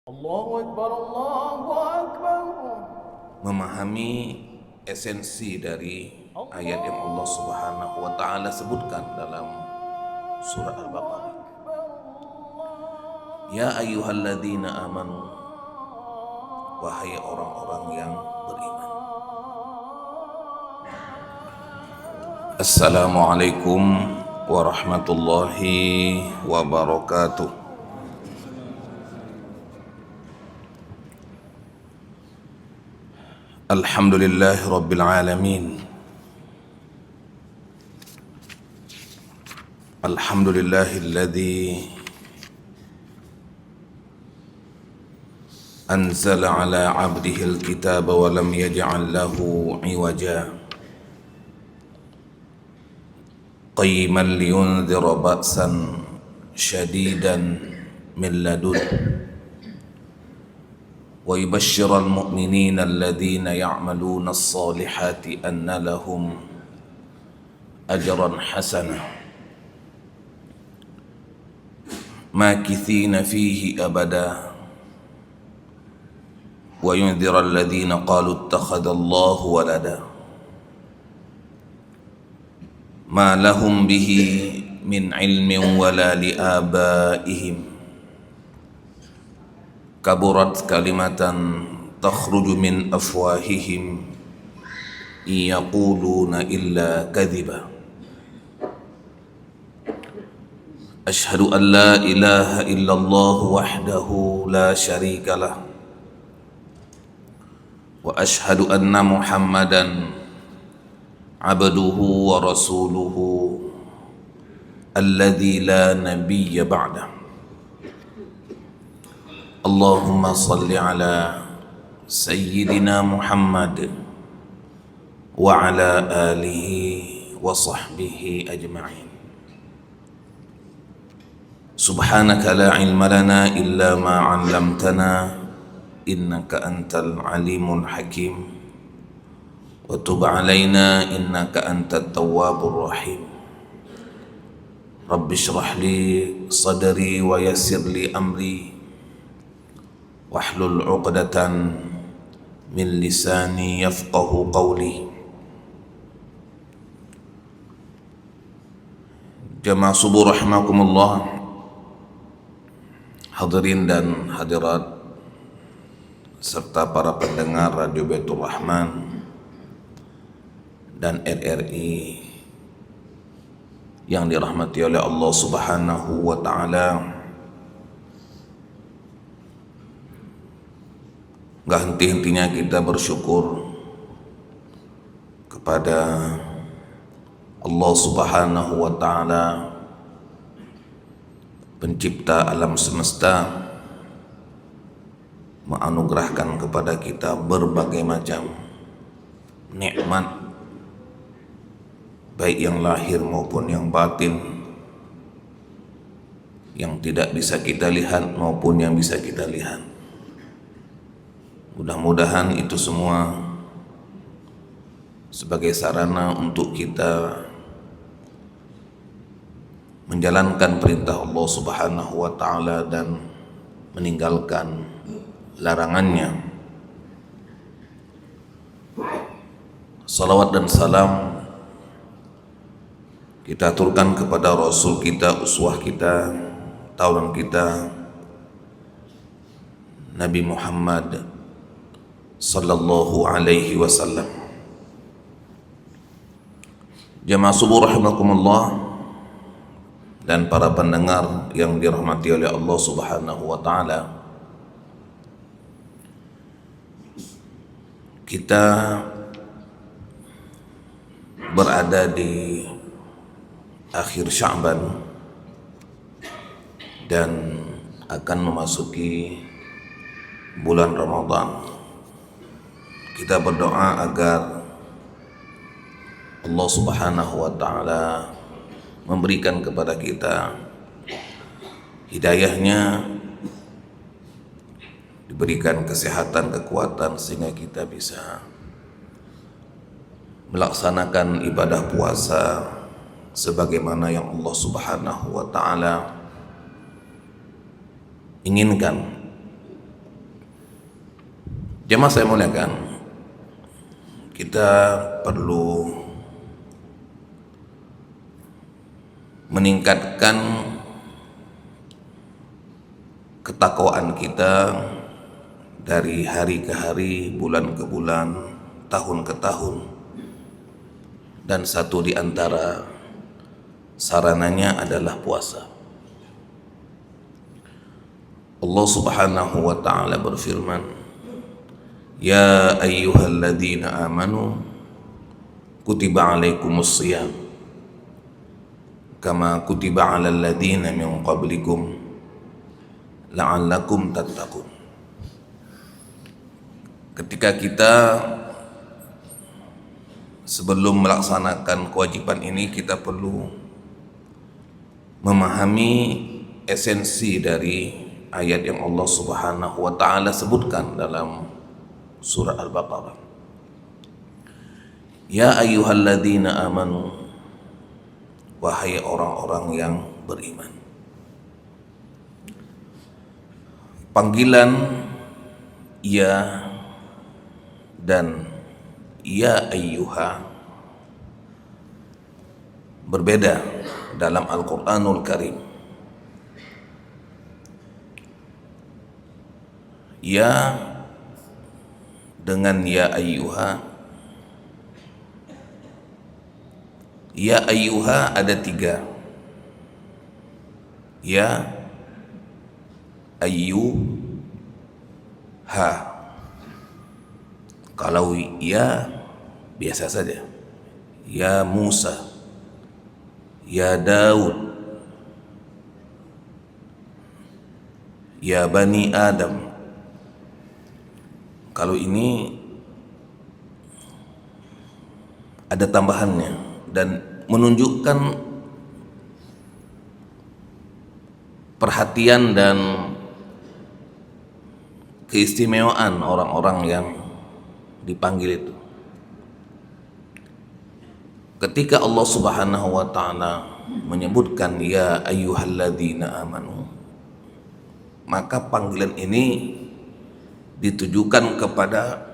Allahu Akbar, Allahu Akbar. Memahami esensi dari ayat yang Allah Subhanahu wa taala sebutkan dalam surah Al-Baqarah. Ya ayyuhalladzina amanu, wahai orang-orang yang beriman. Assalamualaikum warahmatullahi wabarakatuh. Alhamdulillahi rabbil alamin. Alhamdulillahilladzi anzala ala 'abdihil kitaba wa lam yaj'al lahu 'iwaja qayyiman liyunzira ba'san shadidan min ladunhu wa yubashshiral mu'minina alladhina ya'maluna as-salihati anna lahum ajran hasana makithina fihi abada wa yunzira alladhina qalu ittakhadha Allahu walada ma lahum bihi min ilmin wala li abaihim kaburat kalimatan takhruju min afwahihim yaquluna illa kadhiba. Ashhadu an la ilaha illallah wahdahu la sharika lah wa ashhadu anna Muhammadan abduhu wa rasuluhu alladzi la nabiyya ba'dah. Allahumma salli ala Sayyidina Muhammad wa ala alihi wa sahbihi ajma'in. Subhanaka la ilma lana illa ma 'allamtana innaka antal alimul hakim wa tub 'alaina innaka antat tawwabur rahim. Rabbi shrah li sadri wa yassir li amri wahlul 'uqdatan min lisani yafqahu qawli. Jamaah subuh rahimakumullah, hadirin dan hadirat serta para pendengar Radio Baitur Rahman dan RRI yang dirahmati oleh Allah Subhanahu wa taala. Gak henti-hentinya kita bersyukur kepada Allah Subhanahu wa ta'ala, pencipta alam semesta, menganugerahkan kepada kita berbagai macam nikmat, baik yang lahir maupun yang batin, yang tidak bisa kita lihat maupun yang bisa kita lihat. Mudah-mudahan itu semua sebagai sarana untuk kita menjalankan perintah Allah Subhanahu wa taala dan meninggalkan larangannya. Salawat dan salam kita aturkan kepada Rasul kita, uswah kita, tauladan kita, Nabi Muhammad sallallahu alaihi wasallam. Jamaah subuh rahimakumullah dan para pendengar yang dirahmati oleh Allah Subhanahu wa taala. Kita berada di akhir Sya'ban dan akan memasuki bulan Ramadan. Kita berdoa agar Allah Subhanahu wa ta'ala memberikan kepada kita hidayahnya, diberikan kesehatan, kekuatan, sehingga kita bisa melaksanakan ibadah puasa sebagaimana yang Allah Subhanahu wa ta'ala inginkan Jemaah saya muliakan, kita perlu meningkatkan ketakwaan kita dari hari ke hari, bulan ke bulan, tahun ke tahun. Dan satu di antara sarananya adalah puasa. Allah Subhanahu wa ta'ala berfirman, "Ya ayyuhalladzina amanu kutiba alaikumus shiyam kama kutiba alal ladzina min qablikum la'allakum tattaqun." Ketika kita sebelum melaksanakan kewajiban ini, kita perlu memahami esensi dari ayat yang Allah Subhanahu wa ta'ala sebutkan dalam surah Al-Baqarah. Ya ayyuhalladzina amanu, wahai orang-orang yang beriman. Panggilan ya dan ya ayyuha berbeda dalam Al-Quranul Karim. Ya dengan ya ayyuha, ya ayyuha ada tiga. Ya ayyuha, kalau ya biasa saja, ya Musa, ya Daud, ya Bani Adam. Kalau ini ada tambahannya dan menunjukkan perhatian dan keistimewaan orang-orang yang dipanggil itu. Ketika Allah Subhanahu wa ta'ala menyebutkan ya ayyuhalladzina amanu, maka panggilan ini ditujukan kepada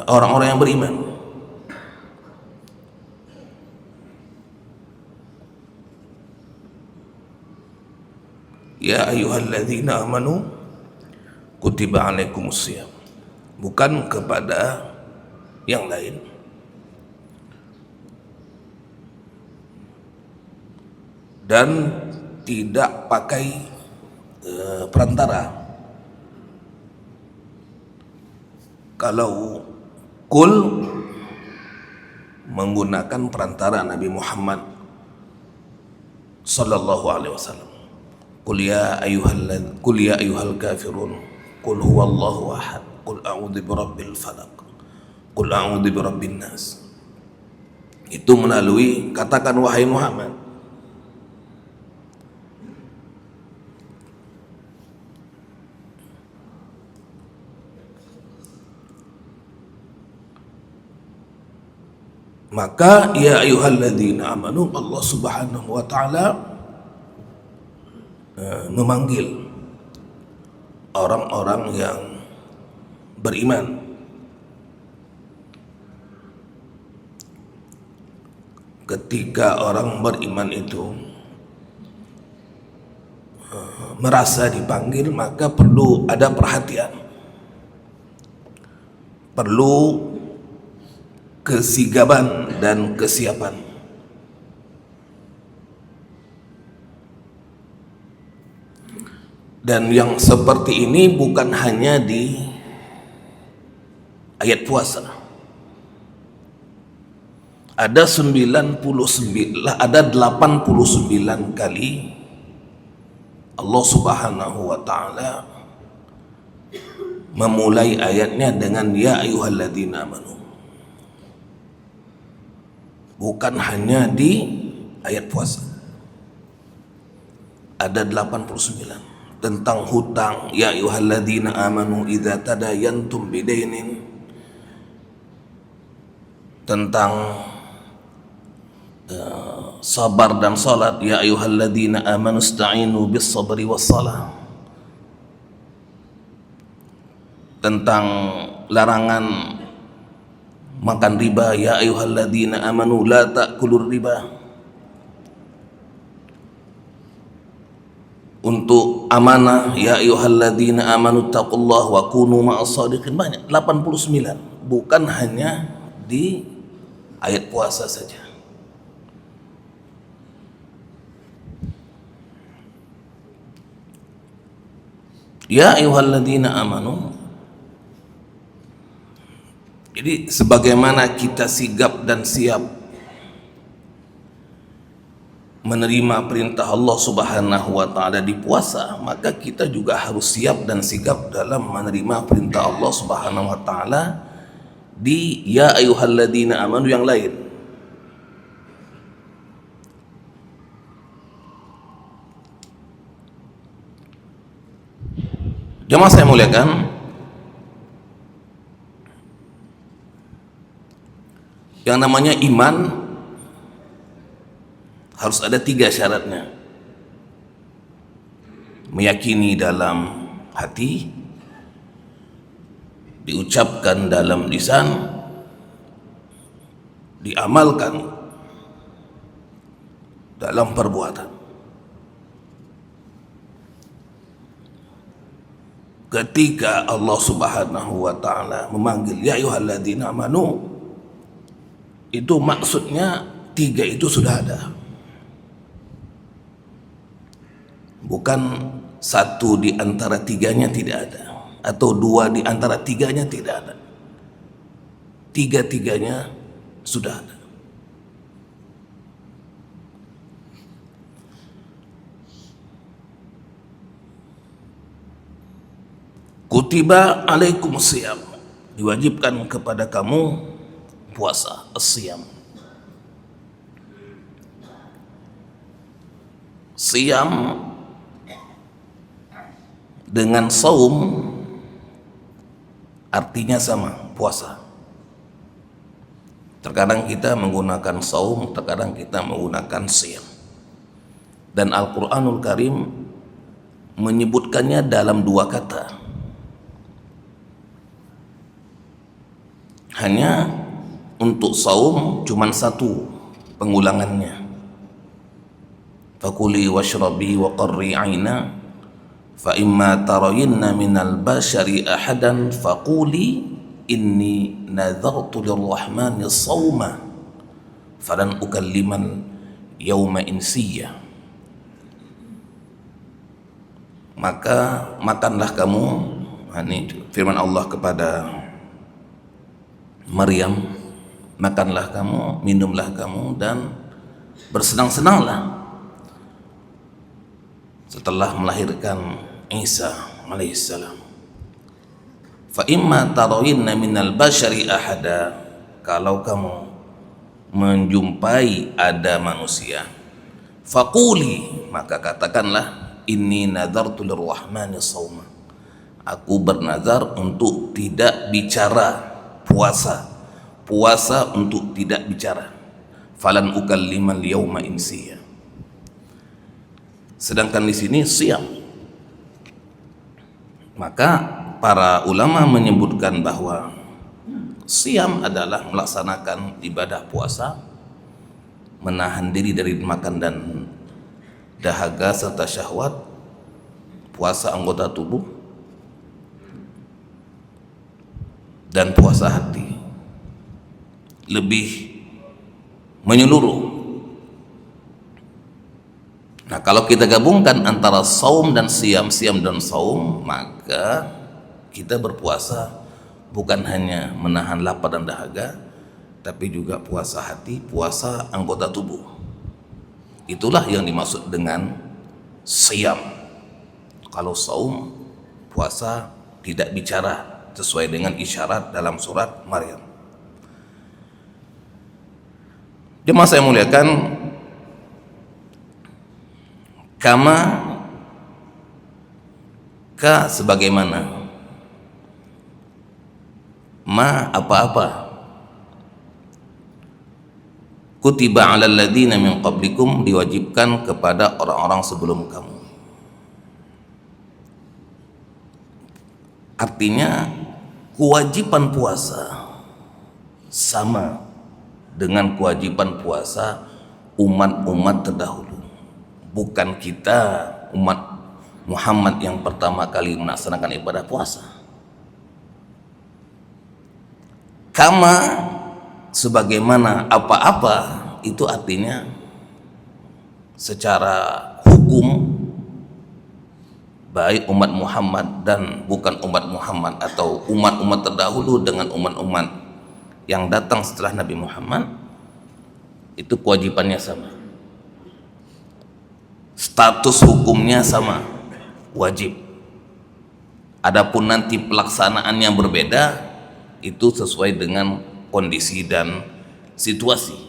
orang-orang yang beriman. Ya ayyuhalladzina amanu kutiba alaikumus shiyam, bukan kepada yang lain. Dan tidak pakai perantara. Kalau kul menggunakan perantara Nabi Muhammad sallallahu alaihi wasallam. Qul ya ayyuhal kafirun, qul huwallahu ahad, qul a'udzu birabbil falaq, qul a'udzu birabbin nas. Itu melalui katakan wahai Muhammad. Maka ya ayyuhalladzina amanu, Allah Subhanahu wa ta'ala memanggil orang-orang yang beriman. Ketika orang beriman itu merasa dipanggil, maka perlu ada perhatian, perlu kesigapan dan kesiapan. Dan yang seperti ini bukan hanya di ayat puasa. Ada 89 kali Allah Subhanahu wa ta'ala memulai ayatnya dengan ya ayyuhalladzina amanu. Bukan hanya di ayat puasa. Ada 89 tentang hutang. Ya ayyuhalladzina amanu idza tadayantum bidainin. Tentang sabar dan salat, ya ayyuhalladzina amanu ista'inu bis sabri was salah. Tentang larangan makan riba, ya ayyuhalladzina amanu la ta'kulur riba. Untuk amanah, ya ayyuhalladzina amanu taqullaha wa kunu ma'as shadiqin, banyak, 89, bukan hanya di ayat puasa saja. Ya ayyuhalladzina amanu, jadi sebagaimana kita sigap dan siap menerima perintah Allah Subhanahu wa ta'ala di puasa, maka kita juga harus siap dan sigap dalam menerima perintah Allah Subhanahu wa ta'ala di ya ayyuhalladzina amanu yang lain. Jemaah saya muliakan, yang namanya iman harus ada 3 syaratnya. Meyakini dalam hati, diucapkan dalam lisan, diamalkan dalam perbuatan. Ketika Allah Subhanahu wa ta'ala memanggil ya ayyuhalladzina amanu, itu maksudnya 3 itu sudah ada, bukan 1 di antara 3-nya tidak ada, atau 2 di antara 3-nya tidak ada. 3-3-nya sudah ada. Kutiba alaikumusiyam, diwajibkan kepada kamu puasa, as-siyam. Siyam dengan saum artinya sama, puasa. Terkadang kita menggunakan saum, terkadang kita menggunakan siyam. Dan Al-Quranul Karim menyebutkannya dalam 2 kata. Hanya untuk saum cuman 1 pengulangannya. Fakuli washrabi wa qarri aina fa imma tarayinna minal bashari ahadan faquli inni nadhartu lirrahmani sawma falan ukalliman yawma insiyya. Maka makanlah kamu, ini firman Allah kepada Maryam, makanlah kamu, minumlah kamu, dan bersenang-senanglah setelah melahirkan Isa alaihissalam. Fa imma tarawinna minal bashari ahada, kalau kamu menjumpai ada manusia, faquli, maka katakanlah, inni nadartu lirrahmani sawma, aku bernazar untuk tidak bicara, puasa untuk tidak bicara. Falan ukallimal yauma insiya. Sedangkan di sini siam. Maka para ulama menyebutkan bahwa siam adalah melaksanakan ibadah puasa, menahan diri dari makan dan dahaga serta syahwat, puasa anggota tubuh, dan puasa hati, lebih menyeluruh. Nah, kalau kita gabungkan antara saum dan siam, siam dan saum, maka kita berpuasa bukan hanya menahan lapar dan dahaga, tapi juga puasa hati, puasa anggota tubuh. Itulah yang dimaksud dengan siam. Kalau saum, puasa tidak bicara, sesuai dengan isyarat dalam surat Maryam. Jemaah saya muliakan, kama ka sebagaimana, ma apa-apa, kutiba 'alal ladzina min qablikum, diwajibkan kepada orang-orang sebelum kamu. Artinya kewajiban puasa sama dengan kewajiban puasa umat-umat terdahulu. Bukan kita umat Muhammad yang pertama kali melaksanakan ibadah puasa. Kama sebagaimana apa-apa itu artinya secara hukum baik umat Muhammad dan bukan umat Muhammad, atau umat-umat terdahulu dengan umat-umat yang datang setelah Nabi Muhammad, itu kewajibannya sama, status hukumnya sama, wajib. Adapun nanti pelaksanaannya berbeda, itu sesuai dengan kondisi dan situasi,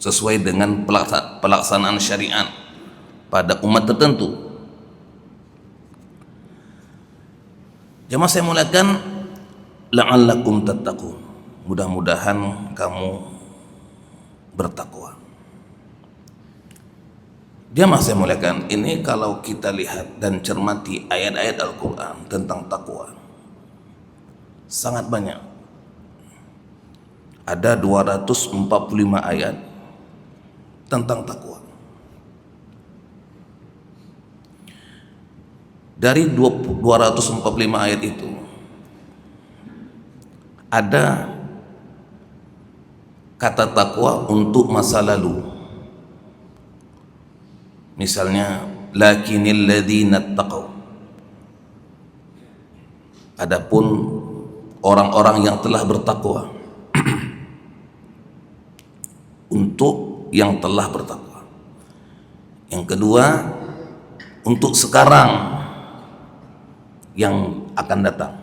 sesuai dengan pelaksanaan syariat pada umat tertentu. Jamaah saya muliakan, la'allakum tattaqun, mudah-mudahan kamu bertakwa. Jamaah saya muliakan, ini kalau kita lihat dan cermati ayat-ayat Al-Quran tentang takwa, sangat banyak. Ada 245 ayat tentang takwa. Dari 245 ayat itu ada kata takwa untuk masa lalu. Misalnya lakinil ladzina taqaw, adapun orang-orang yang telah bertakwa. Untuk yang telah bertakwa. Yang kedua, untuk sekarang yang akan datang.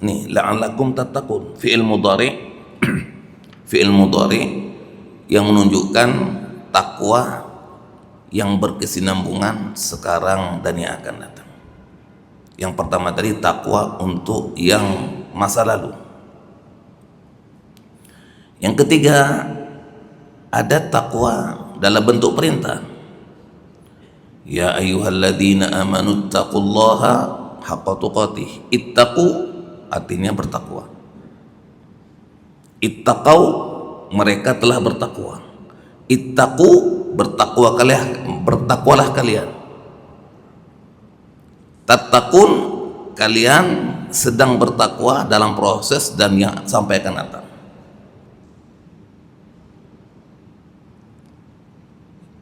Nih, la'allakum tattaqun, fi'il mudhari fi'il mudhari yang menunjukkan takwa yang berkesinambungan sekarang dan yang akan datang. Yang pertama tadi takwa untuk yang masa lalu. Yang ketiga, ada takwa dalam bentuk perintah. Ya ayyuhalladzina amanu taqullaha haqqa tuqatih. Ittaqu artinya bertakwa. Ittaqau, mereka telah bertakwa. Ittaqu, bertakwalah kalian. Tattaqun, kalian sedang bertakwa dalam proses dan yang sampai akan datang.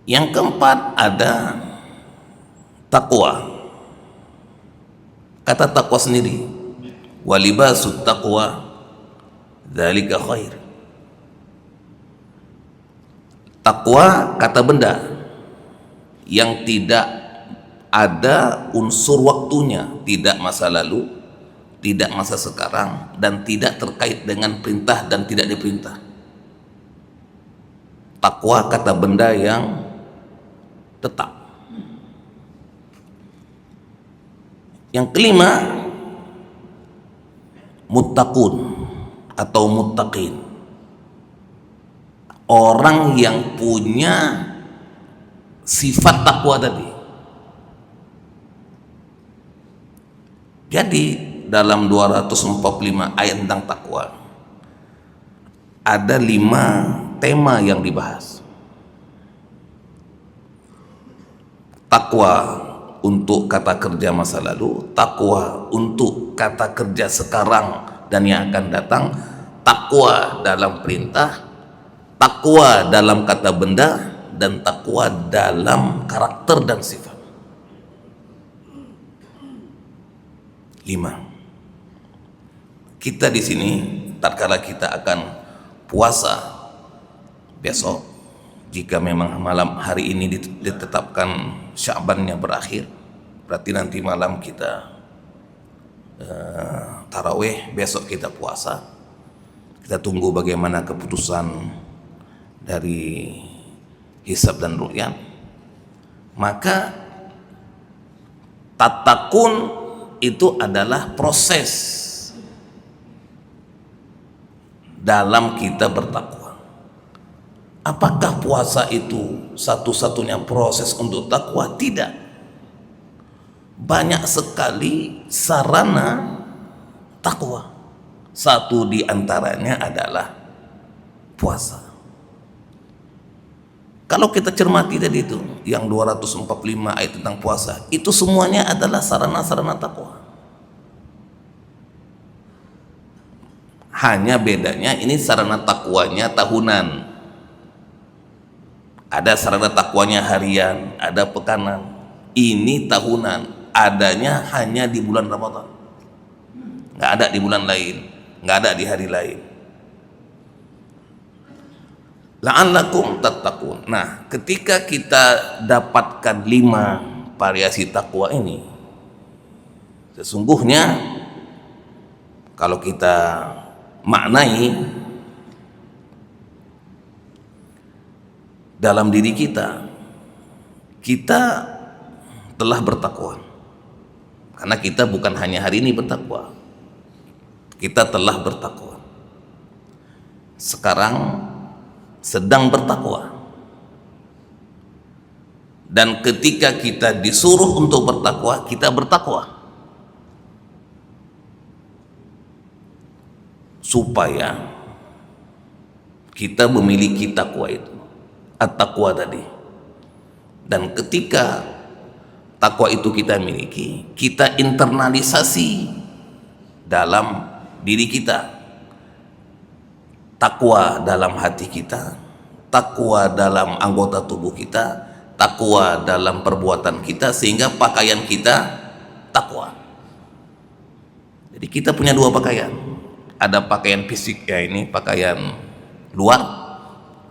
Yang keempat ada takwa. Kata takwa sendiri, walibasut taqwa dzalika khair. Takwa kata benda yang tidak ada unsur waktunya, tidak masa lalu, tidak masa sekarang, dan tidak terkait dengan perintah dan tidak diperintah. Takwa kata benda yang tetap. Yang kelima, muttaqun atau muttaqin, orang yang punya sifat takwa tadi. Jadi dalam 245 ayat tentang takwa ada 5 tema yang dibahas. Takwa untuk kata kerja masa lalu, takwa untuk kata kerja sekarang dan yang akan datang, takwa dalam perintah, takwa dalam kata benda, dan takwa dalam karakter dan sifat. 5. Kita di sini tatkala kita akan puasa besok, jika memang malam hari ini ditetapkan Sya'bannya berakhir, berarti nanti malam kita tarawih, besok kita puasa. Kita tunggu bagaimana keputusan dari hisab dan ru'yat. Maka tatakun itu adalah proses dalam kita bertakwa. Apakah puasa itu satu-satunya proses untuk takwa? Tidak. Banyak sekali sarana takwa. Satu di antaranya adalah puasa. Kalau kita cermati tadi itu, yang 245 ayat tentang puasa, itu semuanya adalah sarana-sarana takwa. Hanya bedanya ini sarana takwanya tahunan. Ada sarana takwanya harian, ada pekanan. Ini tahunan, adanya hanya di bulan Ramadan. Nggak ada di bulan lain, nggak ada di hari lain. La'allakum tattaqun. Nah, ketika kita dapatkan 5 variasi takwa ini, sesungguhnya kalau kita maknai dalam diri kita, kita telah bertakwa. Karena kita bukan hanya hari ini bertakwa, kita telah bertakwa. Sekarang sedang bertakwa. Dan ketika kita disuruh untuk bertakwa, kita bertakwa. Supaya kita memiliki takwa itu, at-taqwa tadi. Dan ketika takwa itu kita miliki, kita internalisasi dalam diri kita. Takwa dalam hati kita, takwa dalam anggota tubuh kita, takwa dalam perbuatan kita, sehingga pakaian kita takwa. Jadi kita punya 2 pakaian. Ada pakaian fisik, ya ini pakaian luar.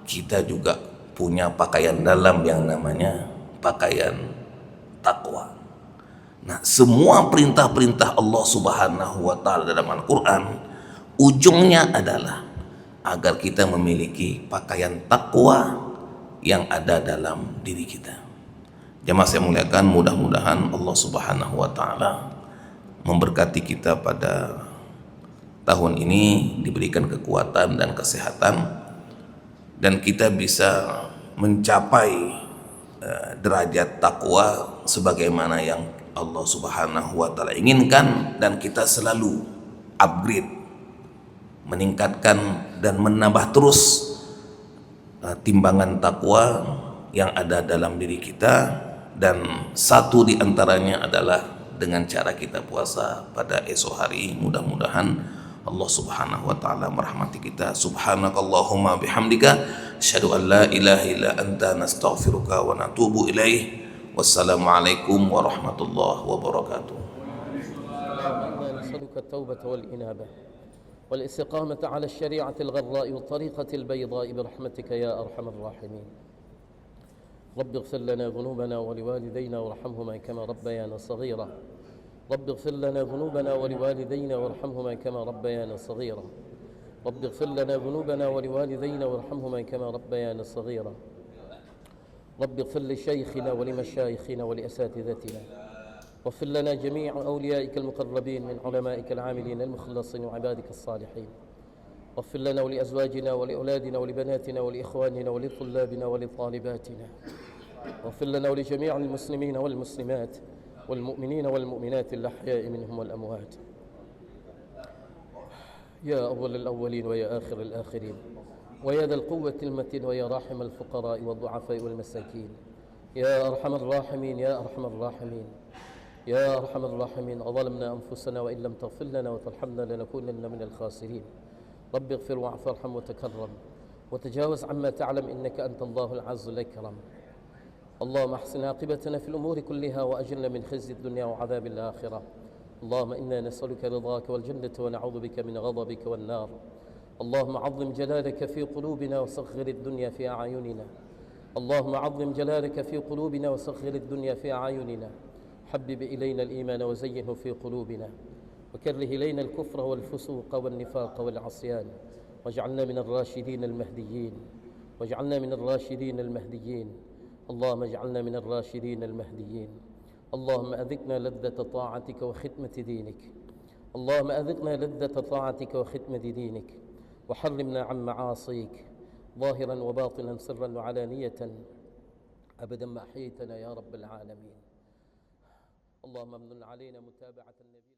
Kita juga punya pakaian dalam yang namanya pakaian takwa. Nah, semua perintah-perintah Allah Subhanahu wa taala dalam Al-Qur'an ujungnya adalah agar kita memiliki pakaian takwa yang ada dalam diri kita. Jemaah saya muliakan, mudah-mudahan Allah Subhanahu wa taala memberkati kita pada tahun ini, diberikan kekuatan dan kesehatan, dan kita bisa mencapai derajat takwa sebagaimana yang Allah Subhanahu wa taala inginkan, dan kita selalu upgrade, meningkatkan dan menambah terus timbangan takwa yang ada dalam diri kita. Dan satu di antaranya adalah dengan cara kita puasa pada esok hari. Mudah-mudahan Allah Subhanahu wa taala merahmati kita. Subhanakallahumma bihamdika asyhadu an la ilaha illa anta nastaghfiruka wa natubu ilaih. Wassalamualaikum warahmatullahi wabarakatuh. نسألك التوبة والإنابة والاستقامة على الشريعة الغراء والطريقة البيضاء برحمتك يا أرحم الراحمين. رب اغفر لنا ذنوبنا ولوالدينا وارحمهما كما ربيانا صغيرا. رب اغفر لنا ذنوبنا ولوالدينا وارحمهما كما ربيانا صغيرا. رب اغفر لنا ذنوبنا ولوالدينا وارحمهما كما ربيانا صغيرا. رب اغفر لشيخنا ولمشايخنا ولأساتذتنا. واغفر لنا جميع أوليائك المقربين من علمائك العاملين المخلصين وعبادك الصالحين. واغفر لنا ولأزواجنا ولأولادنا ولبناتنا ولإخواننا ولطلابنا ولطالباتنا. واغفر لنا ولجميع المسلمين والمسلمات والمؤمنين والمؤمنات الأحياء منهم والأموات. يا أول الأولين ويا آخر الآخرين ويا ذا القوة المتين ويا راحم الفقراء والضعفاء والمساكين. يا أرحم الراحمين يا أرحم الراحمين يا أرحم الراحمين. أظلمنا أنفسنا وإن لم تغفر لنا وترحمنا لنكونن من الخاسرين. رب اغفر واعف وارحم وتكرم وتجاوز عما تعلم إنك أنت الله العز الأكرم. اللهم احسن عاقبتنا في الأمور كلها وأجرنا من خزي الدنيا وعذاب الآخرة. اللهم إنا نسألك رضاك والجنة ونعوذ بك من غضبك والنار. اللهم عظم جلالك في قلوبنا وصغر الدنيا في أعيننا. اللهم عظم جلالك في قلوبنا وصغر الدنيا في أعيننا. حبب إلينا الإيمان وزينه في قلوبنا وكره إلينا الكفر والفسوق والنفاق والعصيان واجعلنا من الراشدين المهديين. واجعلنا من الراشدين المهديين. اللهم اجعلنا من الراشدين المهديين. اللهم أذقنا لذة طاعتك وخدمة دينك. اللهم أذقنا لذة طاعتك وخدمة دينك وحرمنا عن معاصيك. ظاهرا وباطنا سرا وعلانية أبدا ما أحييتنا يا رب العالمين. اللهم امن علينا متابعة النبي.